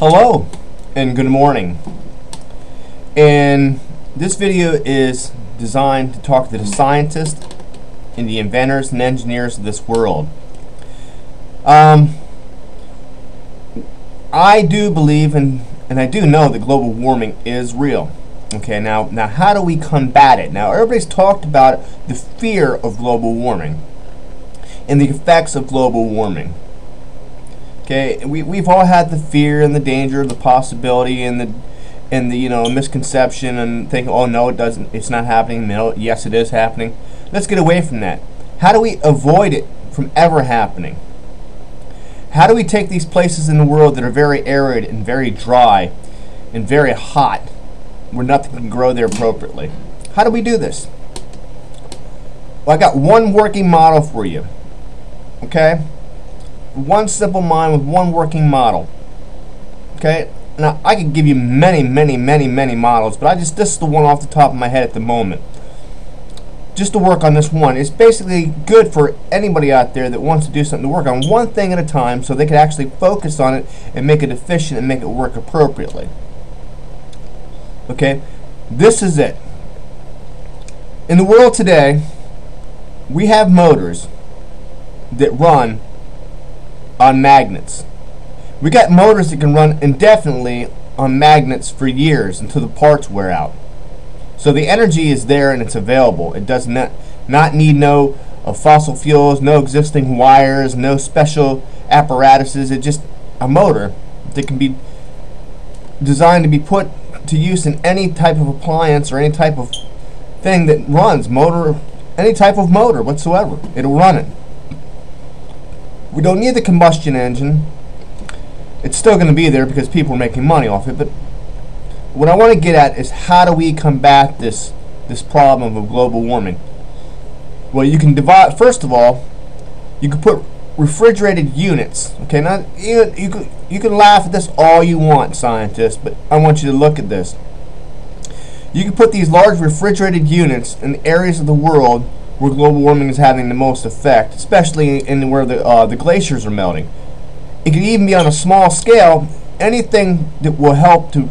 Hello and good morning. And this video is designed to talk to the scientists and the inventors and engineers of this world. I do believe and I do know that global warming is real. Okay, now how do we combat it? Now everybody's talked about the fear of global warming and the effects of global warming. Okay, we've all had the fear and the danger, the possibility, and the misconception, and think, oh no, it's not happening. No, yes, it is happening. Let's get away from that. How do we avoid it from ever happening? How do we take these places in the world that are very arid and very dry and very hot, where nothing can grow there appropriately? How do we do this? Well, I got one working model for you. Okay? One simple mind with one working model. Okay? Now, I could give you many models, but this is the one off the top of my head at the moment. Just to work on this one. It's basically good for anybody out there that wants to do something, to work on one thing at a time so they can actually focus on it and make it efficient and make it work appropriately. Okay? This is it. In the world today, we have motors that run on magnets. We got motors that can run indefinitely on magnets for years until the parts wear out. So the energy is there and it's available. It does not need no fossil fuels, no existing wires, no special apparatuses. It's just a motor that can be designed to be put to use in any type of appliance or any type of thing that runs motor, any type of motor whatsoever. It'll run it. We don't need the combustion engine. It's still going to be there because people are making money off it. But what I want to get at is, how do we combat this problem of global warming? Well, you can divide. First of all, you can put refrigerated units. Okay, now you can laugh at this all you want, scientists, but I want you to look at this. You can put these large refrigerated units in areas of the world where global warming is having the most effect, especially in where the glaciers are melting. It can even be on a small scale. Anything that will help to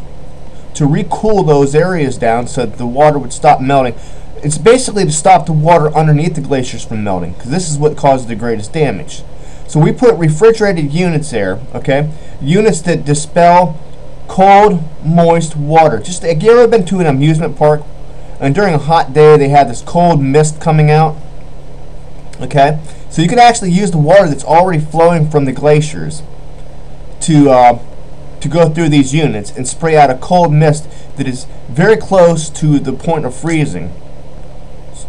recool those areas down so that the water would stop melting. It's basically to stop the water underneath the glaciers from melting, because this is what causes the greatest damage. So we put refrigerated units there, okay? Units that dispel cold, moist water. Just, have you ever been to an amusement park and during a hot day they have this cold mist coming out? Okay? So you can actually use the water that's already flowing from the glaciers to go through these units and spray out a cold mist that is very close to the point of freezing.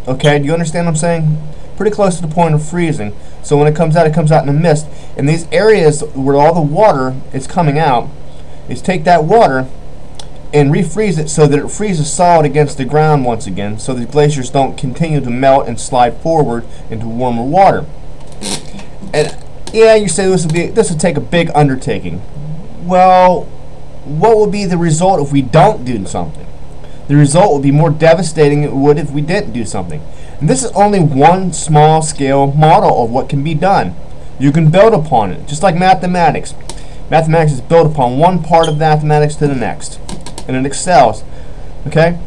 Okay, do you understand what I'm saying? Pretty close to the point of freezing. So when it comes out in a mist. And these areas where all the water is coming out, is take that water and refreeze it so that it freezes solid against the ground once again, so the glaciers don't continue to melt and slide forward into warmer water. And yeah, you say this would take a big undertaking. Well, what would be the result if we don't do something? The result would be more devastating than it would if we didn't do something. And this is only one small scale model of what can be done. You can build upon it, just like mathematics. Mathematics is built upon one part of mathematics to the next, and it excels. Okay?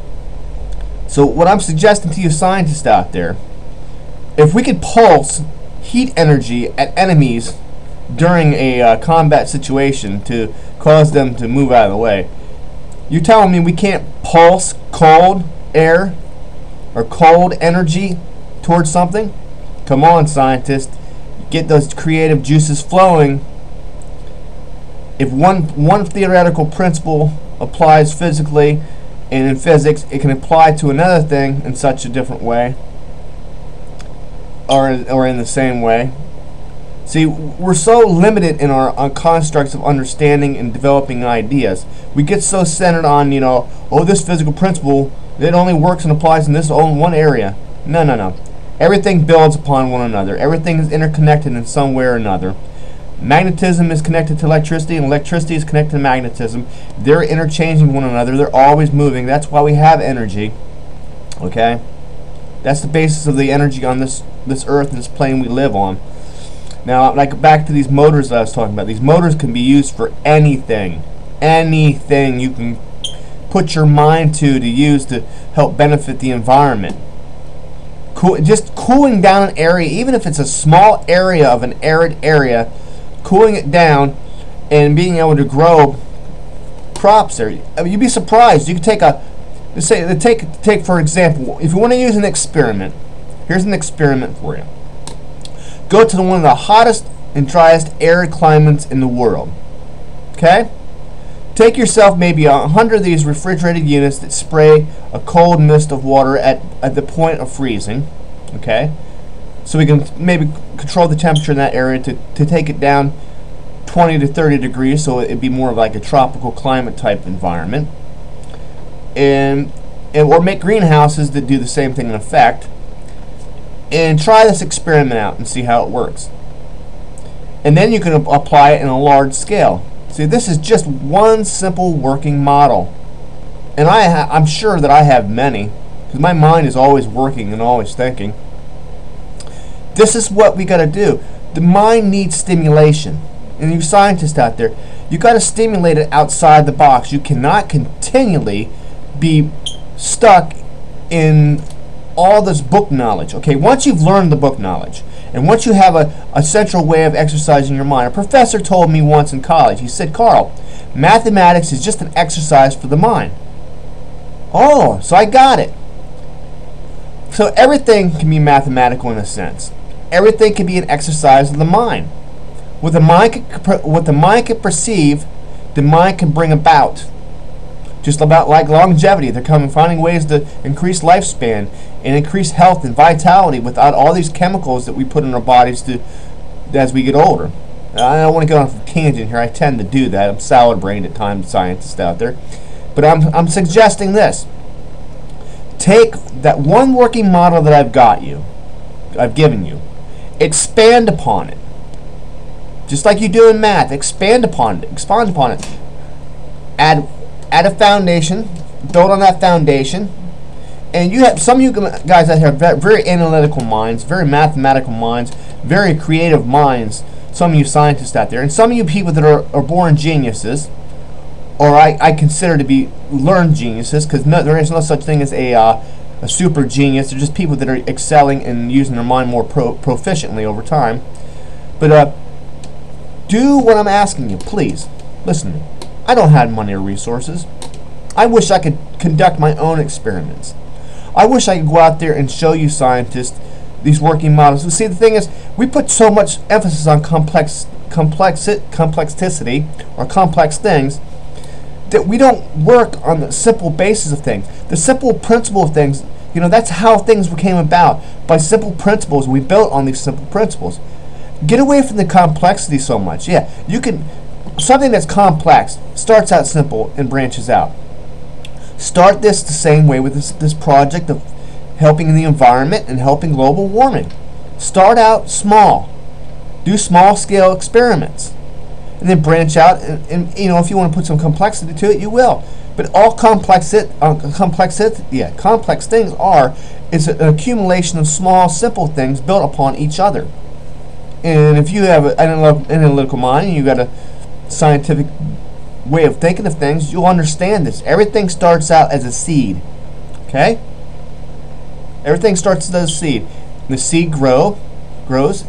So what I'm suggesting to you scientists out there, if we could pulse heat energy at enemies during a combat situation to cause them to move out of the way, you're telling me we can't pulse cold air or cold energy towards something? Come on, scientists. Get those creative juices flowing. If one theoretical principle applies physically, and in physics it can apply to another thing in such a different way, or in the same way. See, we're so limited in our constructs of understanding and developing ideas. We get so centered on, oh, this physical principle, it only works and applies in this one area. No. Everything builds upon one another. Everything is interconnected in some way or another. Magnetism is connected to electricity, and electricity is connected to magnetism. They're interchanging one another. They're always moving. That's why we have energy. Okay? That's the basis of the energy on this earth and this plane we live on. Now, like back to these motors that I was talking about. These motors can be used for anything. anything you can put your mind to use to help benefit the environment. Just cooling down an area, even if it's a small area of an arid area, cooling it down and being able to grow crops there. I mean, you'd be surprised. You could take take for example, if you want to use an experiment, here's an experiment for you. Go to one of the hottest and driest arid climates in the world. Okay? Take yourself maybe 100 of these refrigerated units that spray a cold mist of water at the point of freezing. Okay? So we can maybe control the temperature in that area to take it down 20 to 30 degrees, so it'd be more like a tropical climate type environment. Or make greenhouses that do the same thing in effect. And try this experiment out and see how it works. And then you can apply it in a large scale. See, this is just one simple working model. And I'm sure that I have many, because my mind is always working and always thinking. This is what we got to do. The mind needs stimulation. And you scientists out there, you got to stimulate it outside the box. You cannot continually be stuck in all this book knowledge. Okay, once you've learned the book knowledge, and once you have a central way of exercising your mind. A professor told me once in college, he said, Carl, mathematics is just an exercise for the mind. Oh, so I got it. So everything can be mathematical in a sense. Everything can be an exercise of the mind. What the mind can perceive, the mind can bring about. Just about like longevity, they're finding ways to increase lifespan and increase health and vitality without all these chemicals that we put in our bodies as we get older. I don't want to go off a tangent here. I tend to do that. I'm salad-brained at times, scientists out there. But I'm suggesting this. Take that one working model that I've given you, expand upon it. Just like you do in math, expand upon it. Add a foundation, build on that foundation, and you have some of you guys out here have very analytical minds, very mathematical minds, very creative minds. Some of you scientists out there, and some of you people that are born geniuses, or I consider to be learned geniuses, because there is no such thing as a super genius. They're just people that are excelling and using their mind more proficiently over time. But do what I'm asking you, please. Listen to me. I don't have money or resources. I wish I could conduct my own experiments. I wish I could go out there and show you scientists these working models. See, the thing is, we put so much emphasis on complexity or complex things that we don't work on the simple basis of things. The simple principle of things, that's how things came about, by simple principles. We built on these simple principles. Get away from the complexity so much. Yeah, you can. Something that's complex starts out simple and branches out. Start this the same way with this project of helping the environment and helping global warming. Start out small. Do small-scale experiments. And then branch out, and if you want to put some complexity to it, you will. But all complex things is an accumulation of small, simple things built upon each other. And if you have an analytical mind and you got a scientific way of thinking of things, you'll understand this. Everything starts out as a seed. Okay? Everything starts as a seed. The seed grows,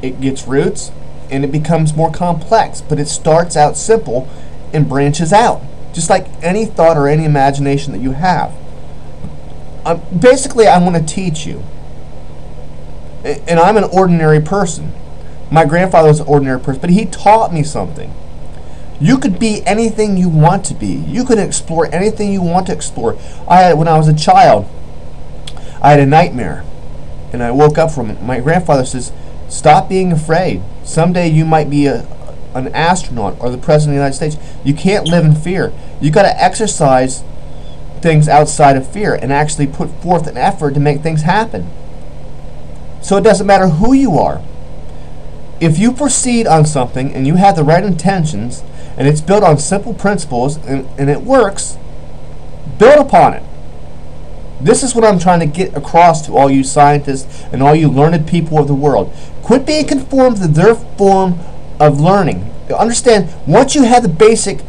it gets roots, and it becomes more complex. But it starts out simple and branches out. Just like any thought or any imagination that you have. Basically, I want to teach you. And I'm an ordinary person. My grandfather was an ordinary person, but he taught me something. You could be anything you want to be. You can explore anything you want to explore. When I was a child, I had a nightmare, and I woke up from it. My grandfather says, "Stop being afraid. Someday you might be an astronaut or the president of the United States. You can't live in fear. You got to exercise things outside of fear and actually put forth an effort to make things happen." So it doesn't matter who you are. If you proceed on something and you have the right intentions and it's built on simple principles and it works, build upon it. This is what I'm trying to get across to all you scientists and all you learned people of the world. Quit being conformed to their form of learning. Understand, once you have the basic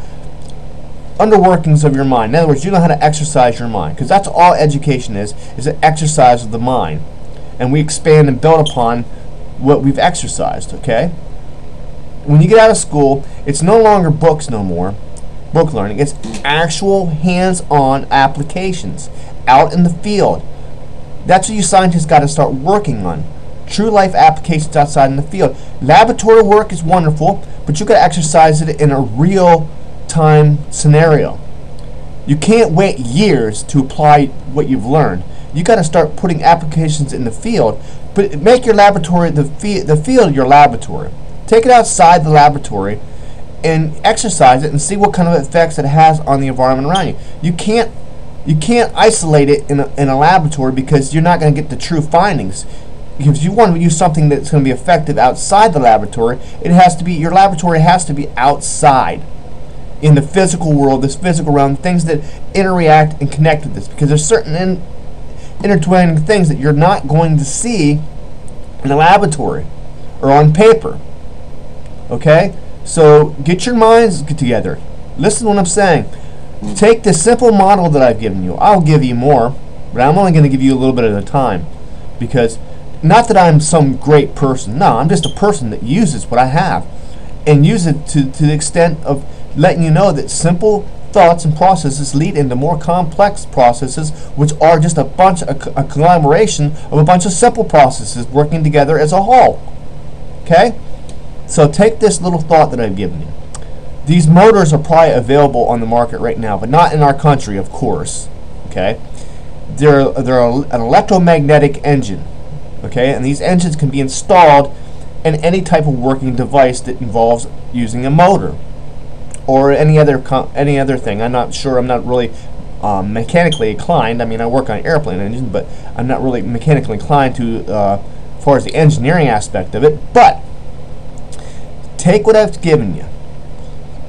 underworkings of your mind. In other words, you know how to exercise your mind, because that's all education is an exercise of the mind, and we expand and build upon what we've exercised. Okay. When you get out of school, it's no longer books no more, book learning. It's actual hands-on applications out in the field. That's what you scientists got to start working on. True life applications outside in the field. Laboratory work is wonderful, but you got to exercise it in a real time scenario. You can't wait years to apply what you've learned. You got to start putting applications in the field, but make your laboratory the field your laboratory. Take it outside the laboratory and exercise it and see what kind of effects it has on the environment around you. You can't isolate it in a laboratory, because you're not going to get the true findings. If you want to use something that's going to be effective outside the laboratory, your laboratory has to be outside in the physical world, this physical realm, things that interact and connect with this, because there's certain intertwining things that you're not going to see in the laboratory or on paper. Okay? So get your minds together. Listen to what I'm saying. Take this simple model that I've given you. I'll give you more, but I'm only going to give you a little bit at a time, because not that I'm some great person. No, I'm just a person that uses what I have and use it to the extent of letting you know that simple thoughts and processes lead into more complex processes, which are just a conglomeration of a bunch of simple processes working together as a whole. Okay? So take this little thought that I've given you. These motors are probably available on the market right now, but not in our country, of course. Okay? They're an electromagnetic engine. Okay? And these engines can be installed in any type of working device that involves using a motor or any other thing. I'm not sure. I'm not really mechanically inclined. I mean, I work on airplane engines, but I'm not really mechanically inclined to as far as the engineering aspect of it. But take what I've given you.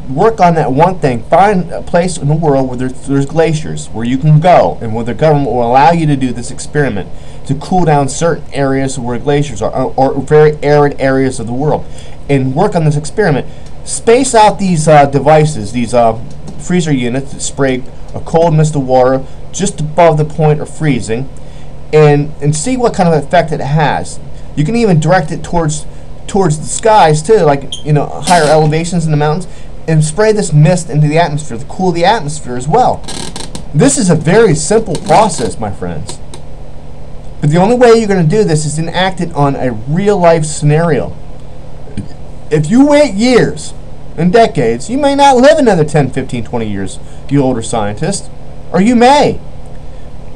Work on that one thing. Find a place in the world where there's glaciers, where you can go, and where the government will allow you to do this experiment to cool down certain areas where glaciers are, or very arid areas of the world, and work on this experiment. Space out these devices, these freezer units that spray a cold mist of water just above the point of freezing, and see what kind of effect it has. You can even direct it towards the skies too, like higher elevations in the mountains, and spray this mist into the atmosphere to cool the atmosphere as well. This is a very simple process, my friends. But the only way you're going to do this is enact it on a real life scenario. If you wait years and decades, you may not live another 10, 15, 20 years, you older scientist. Or you may.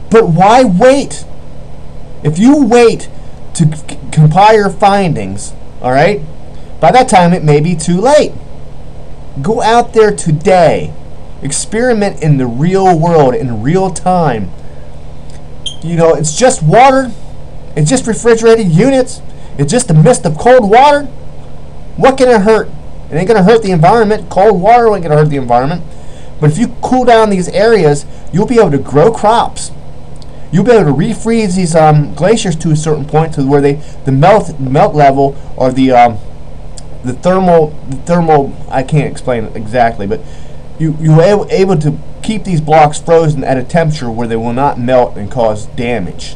But why wait? If you wait to compile your findings, alright, by that time it may be too late. Go out there today. Experiment in the real world, in real time. It's just water. It's just refrigerated units. It's just a mist of cold water. What can it hurt? It ain't going to hurt the environment. Cold water ain't going to hurt the environment. But if you cool down these areas, you'll be able to grow crops. You'll be able to refreeze these glaciers to a certain point, to where the melt level, or the thermal, I can't explain it exactly, but you're able to keep these blocks frozen at a temperature where they will not melt and cause damage,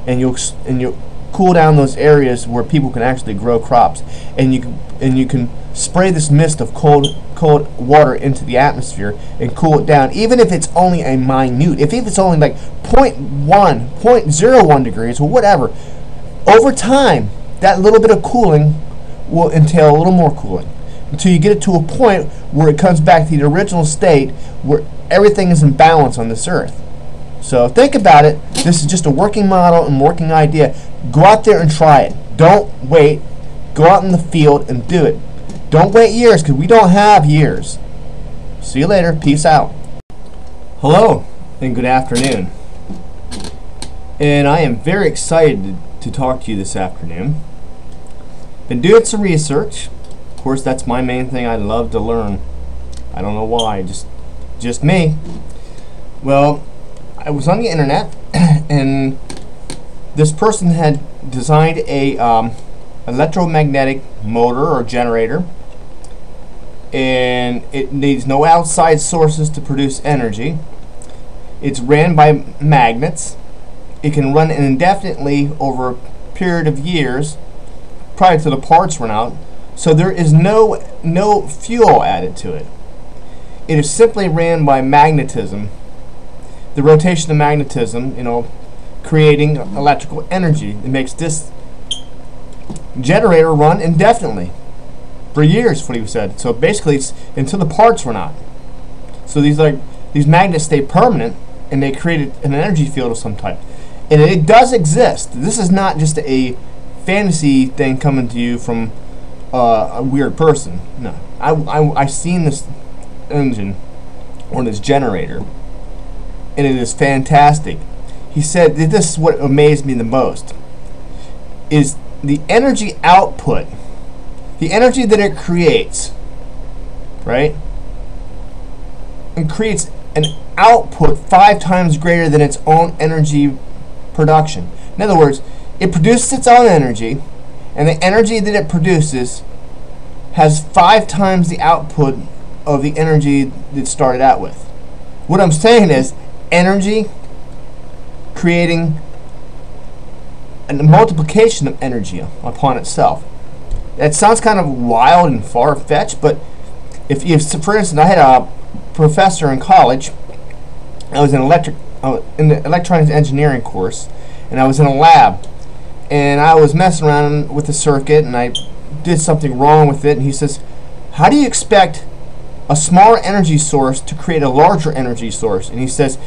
and you'll cool down those areas where people can actually grow crops, and you can spray this mist of cold water into the atmosphere and cool it down, even if it's only a minute, if it's only like 0.1, 0.01 degrees or whatever. Over time, that little bit of cooling will entail a little more cooling, until you get it to a point where it comes back to the original state where everything is in balance on this earth. So think about it. This is just a working model and working idea. Go out there and try it. Don't wait. Go out in the field and do it. Don't wait years, because we don't have years. See you later. Peace out. Hello and good afternoon. And I am very excited to talk to you this afternoon. Been doing some research. Of course, that's my main thing. I love to learn. I don't know why. Just me. Well, I was on the internet, and this person had designed a electromagnetic motor or generator and it needs no outside sources to produce energy. It's ran by magnets. It can run indefinitely over a period of years prior to the parts run out, so there is no fuel added to it. It is simply ran by magnetism, the rotation of magnetism, creating electrical energy. It makes this generator run indefinitely for years, what he said. So basically, it's until the parts run out. So these magnets stay permanent, and they create an energy field of some type. And it does exist. This is not just a fantasy thing coming to you from a weird person. No, I've seen this engine or this generator, and it is fantastic. He said that this is what amazed me the most, is the energy output, the energy that it creates, right? And creates an output 5 times greater than its own energy production. In other words, it produces its own energy, and the energy that it produces has 5 times the output of the energy that it started out with. What I'm saying is energy creating a multiplication of energy upon itself. That sounds kind of wild and far-fetched, but if for instance, I had a professor in college. I was in the electronics engineering course, and I was in a lab, and I was messing around with the circuit, and I did something wrong with it, and he says, how do you expect a smaller energy source to create a larger energy source? And he says,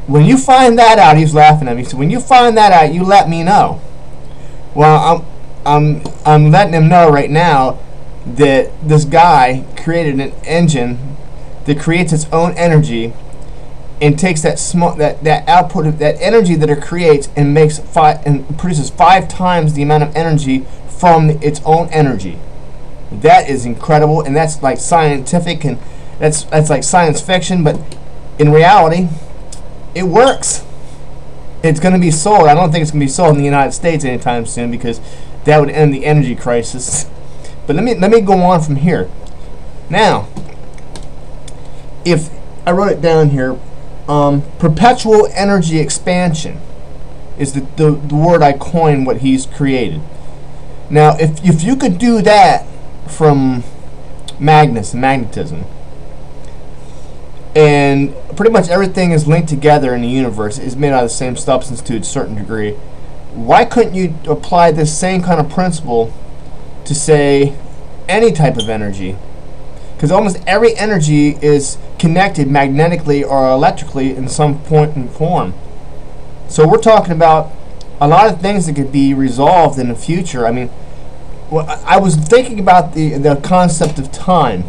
when you find that out, he's laughing at me, he said, when you find that out, you let me know. Well, I'm letting him know right now that this guy created an engine that creates its own energy and takes that output of that energy that it creates and produces 5 times the amount of energy from its own energy. That is incredible, and that's like scientific, and that's like science fiction, but in reality, it works. It's going to be sold. I don't think it's going to be sold in the United States anytime soon, because that would end the energy crisis. But let me go on from here. Now, if I wrote it down here, perpetual energy expansion is the word I coined what he's created. Now, if you could do that from magnetism, and pretty much everything is linked together in the universe, is made out of the same substance to a certain degree, why couldn't you apply this same kind of principle to, say, any type of energy? Because almost every energy is connected magnetically or electrically in some point and form. So we're talking about a lot of things that could be resolved in the future. I mean, I was thinking about the concept of time.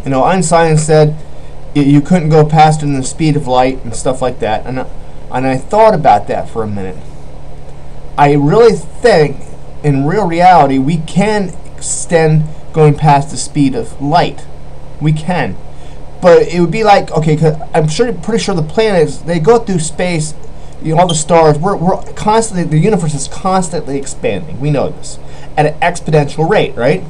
Einstein said you couldn't go faster than the speed of light and stuff like that. And I thought about that for a minute. I really think, in real reality, we can extend going past the speed of light. We can. But it would be like, okay, cause I'm pretty sure the planets, they go through space, all the stars, we're constantly, the universe is constantly expanding. We know this at an exponential rate, right?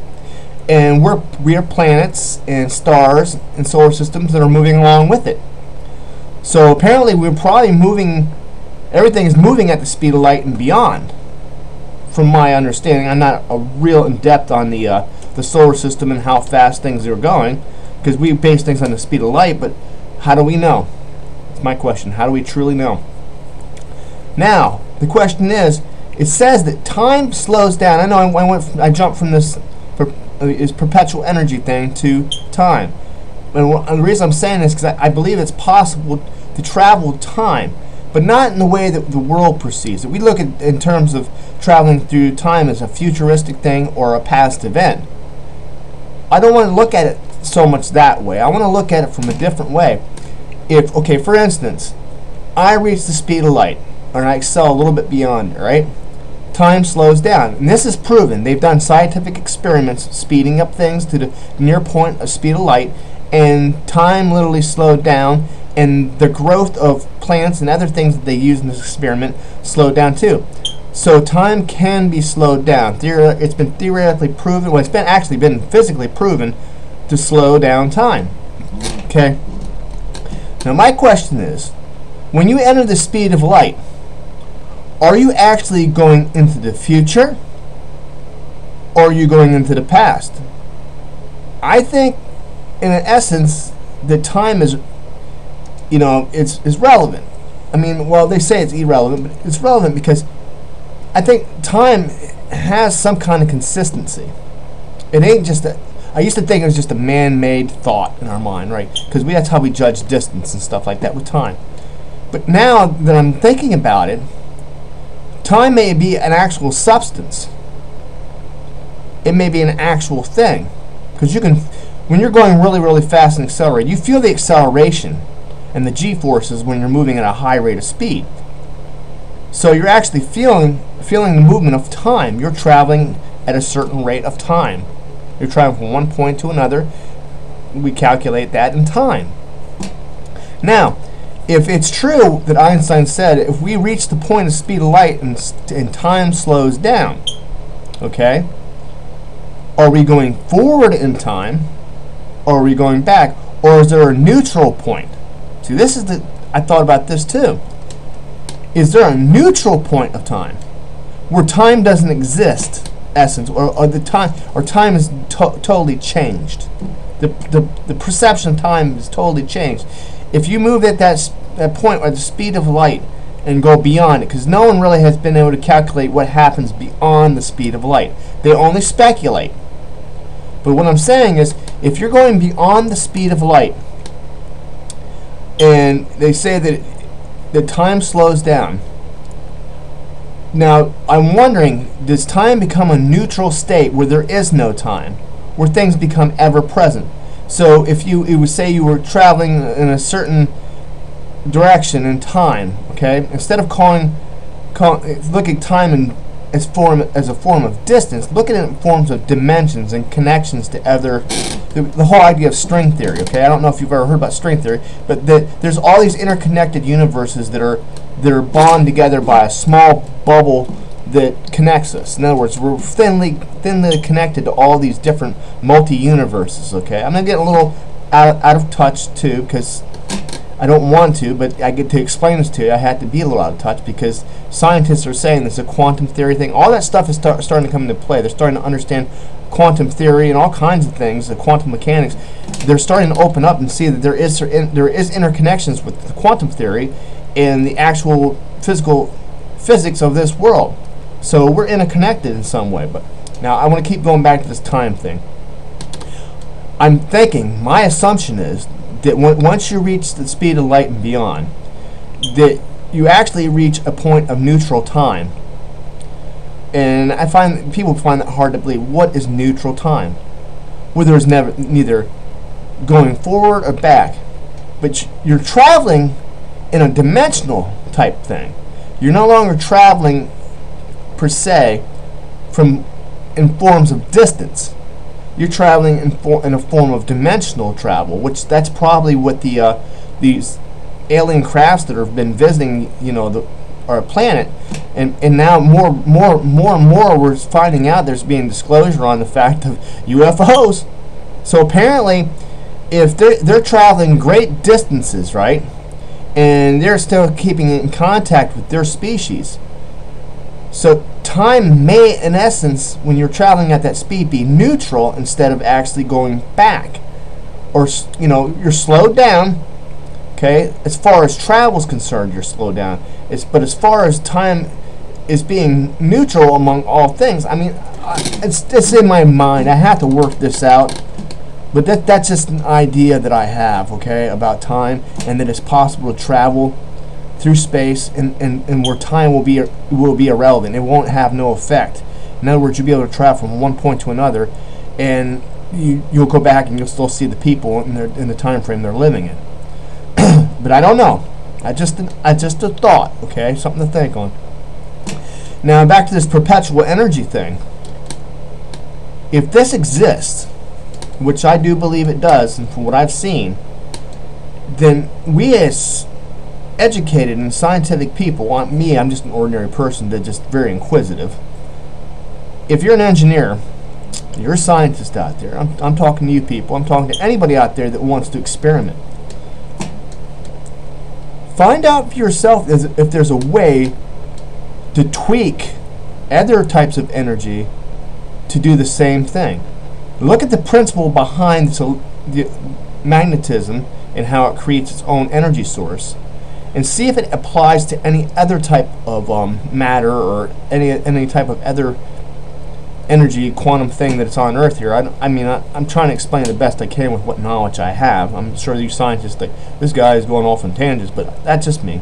And we are planets and stars and solar systems that are moving along with it. So apparently we're probably everything is moving at the speed of light and beyond, from my understanding. I'm not real in depth on the solar system and how fast things are going, because we base things on the speed of light, but how do we know? That's my question. How do we truly know? Now, the question is, it says that time slows down. I know I jumped from this perpetual energy thing to time. And the reason I'm saying this is because I believe it's possible to travel time, but not in the way that the world perceives it. We look at in terms of traveling through time as a futuristic thing or a past event. I don't want to look at it so much that way. I want to look at it from a different way. Okay, for instance, I reach the speed of light, or I excel a little bit beyond it, right? Time slows down. And this is proven. They've done scientific experiments speeding up things to the near point of speed of light, and time literally slowed down, and the growth of plants and other things that they use in this experiment slowed down too. So time can be slowed down. It's been theoretically proven. Well, it's been actually been physically proven to slow down time. Okay? Now my question is, when you enter the speed of light, are you actually going into the future, or are you going into the past? I think, in essence, the time is, is relevant. I mean, well, they say it's irrelevant, but it's relevant because I think time has some kind of consistency. It ain't just I used to think it was just a man-made thought in our mind, right? Because that's how we judge distance and stuff like that with time. But now that I'm thinking about it, time may be an actual substance. It may be an actual thing. Because when you're going really, really fast and accelerate, you feel the acceleration and the g-forces when you're moving at a high rate of speed. So you're actually feeling the movement of time. You're traveling at a certain rate of time. You're traveling from one point to another. We calculate that in time. Now, if it's true that Einstein said if we reach the point of speed of light and time slows down, okay, are we going forward in time, or are we going back, or is there a neutral point? See, I thought about this too. Is there a neutral point of time where time doesn't exist, essence, or time is totally changed? The perception of time is totally changed. If you move at that point at the speed of light and go beyond it, because no one really has been able to calculate what happens beyond the speed of light. They only speculate. But what I'm saying is, if you're going beyond the speed of light, and they say that the time slows down. Now, I'm wondering, does time become a neutral state where there is no time, where things become ever present? So if it would say you were traveling in a certain direction in time, okay, instead of looking at time as a form of distance, look at it in forms of dimensions and connections to other. The whole idea of string theory, okay? I don't know if you've ever heard about string theory, but there's all these interconnected universes that are bonded together by a small bubble that connects us. In other words, we're thinly connected to all these different multi-universes, okay? I'm going to get a little out of touch, too, because I don't want to, but I get to explain this to you. I had to be a little out of touch because scientists are saying this is a quantum theory thing. All that stuff is starting to come into play. They're starting to understand quantum theory and all kinds of things, the quantum mechanics. They're starting to open up and see that there is interconnections with the quantum theory and the actual physics of this world. So we're interconnected in some way. But now I want to keep going back to this time thing. I'm thinking, my assumption is that once you reach the speed of light and beyond, that you actually reach a point of neutral time. And I find people find that hard to believe. What is neutral time? Where there's neither going forward or back, but you're traveling in a dimensional type thing. You're no longer traveling per se in forms of distance. You're traveling in a form of dimensional travel, which that's probably what these alien crafts that have been visiting, our planet, and now more and more we're finding out there's being disclosure on the fact of UFOs. So apparently, if they're traveling great distances, right, and they're still keeping in contact with their species, so time may, in essence, when you're traveling at that speed, be neutral instead of actually going back, or you're slowed down. Okay, as far as travel is concerned, you're slowed down. But as far as time is being neutral among all things, I mean, it's in my mind. I have to work this out, but that's just an idea that I have, okay, about time, and that it's possible to travel through space and where time will be irrelevant. It won't have no effect. In other words, you'll be able to travel from one point to another, and you'll go back and you'll still see the people in the time frame they're living in. But I don't know. I just a thought, okay? Something to think on. Now back to this perpetual energy thing. If this exists, which I do believe it does, and from what I've seen, then we as educated and scientific people, I'm just an ordinary person that's just very inquisitive. If you're an engineer You're a scientist out there. I'm talking to you people. I'm talking to anybody out there that wants to experiment. Find out for yourself if there's a way to tweak other types of energy to do the same thing. Look at the principle behind the magnetism and how it creates its own energy source, and see if it applies to any other type of matter or any type of other energy quantum thing that's on Earth here. I'm trying to explain the best I can with what knowledge I have. I'm sure you scientists think this guy is going off on tangents, but that's just me.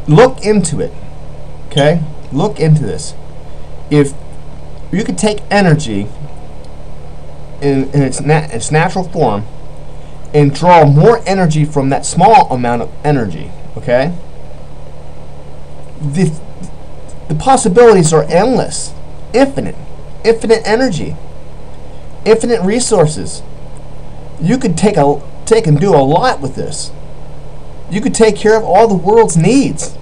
Look into it, okay? Look into this. If you could take energy in its natural form and draw more energy from that small amount of energy, okay? The possibilities are endless. Infinite energy, infinite resources. You could take and do a lot with this. You could take care of all the world's needs.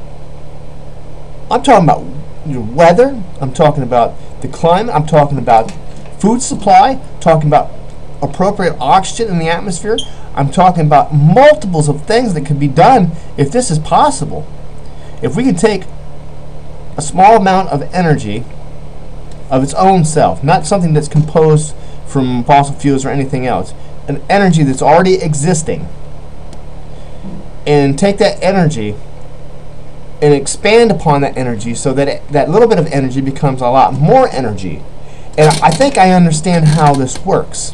I'm talking about your weather. I'm talking about the climate. I'm talking about food supply. I'm talking about appropriate oxygen in the atmosphere. I'm talking about multiples of things that could be done if this is possible. If we could take a small amount of energy of its own self, not something that's composed from fossil fuels or anything else, an energy that's already existing, and take that energy and expand upon that energy so that that little bit of energy becomes a lot more energy. And I think I understand how this works.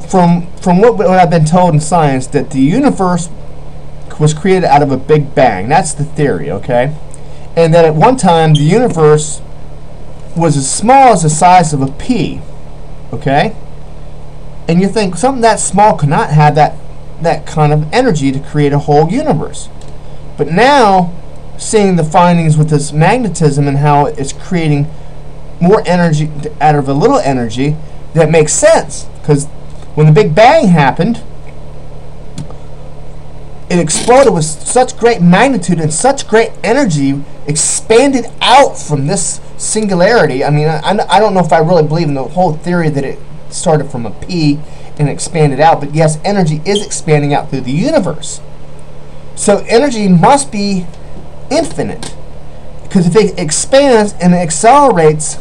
From what I've been told in science, that the universe was created out of a big bang. That's the theory, okay? And that at one time the universe was as small as the size of a pea, okay? And you think something that small could not have that kind of energy to create a whole universe. But now, seeing the findings with this magnetism and how it's creating more energy out of a little energy, that makes sense. Because when the Big Bang happened, it exploded with such great magnitude and such great energy, expanded out from this singularity. I mean, I don't know if I really believe in the whole theory that it started from a pea and expanded out, but yes, energy is expanding out through the universe. So energy must be infinite, because if it expands and it accelerates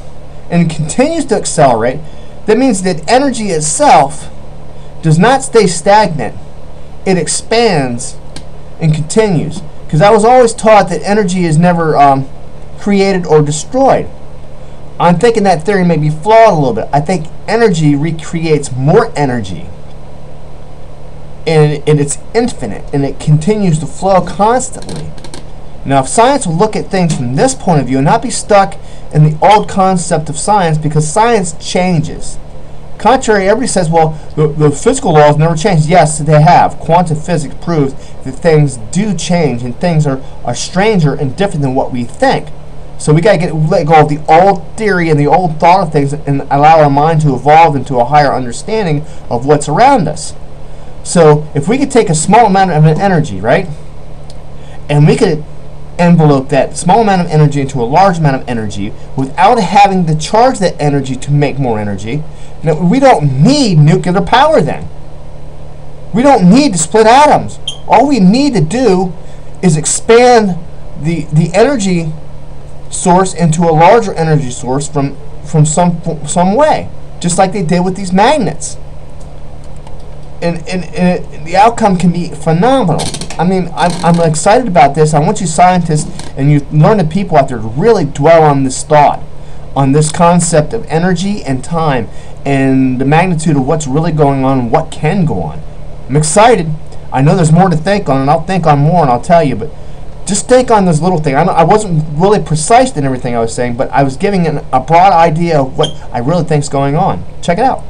and continues to accelerate, that means that energy itself does not stay stagnant. It expands and continues. Because I was always taught that energy is never created or destroyed. I'm thinking that theory may be flawed a little bit. I think energy recreates more energy. And it's infinite, and it continues to flow constantly. Now, if science will look at things from this point of view and not be stuck in the old concept of science, because science changes. Contrary, everybody says, well, the physical laws never change. Yes, they have. Quantum physics proves that things do change, and things are stranger and different than what we think. So we got to let go of the old theory and the old thought of things and allow our mind to evolve into a higher understanding of what's around us. So if we could take a small amount of energy, right, and we could envelope that small amount of energy into a large amount of energy without having to charge that energy to make more energy, now, we don't need nuclear power then. We don't need to split atoms. All we need to do is expand the energy source into a larger energy source from some way, just like they did with these magnets. And the outcome can be phenomenal. I mean, I'm excited about this. I want you scientists and you learned people out there to really dwell on this thought, on this concept of energy and time, and the magnitude of what's really going on and what can go on. I'm excited. I know there's more to think on, and I'll think on more and I'll tell you, but just think on this little thing. I wasn't really precise in everything I was saying, but I was giving a broad idea of what I really think is going on. Check it out.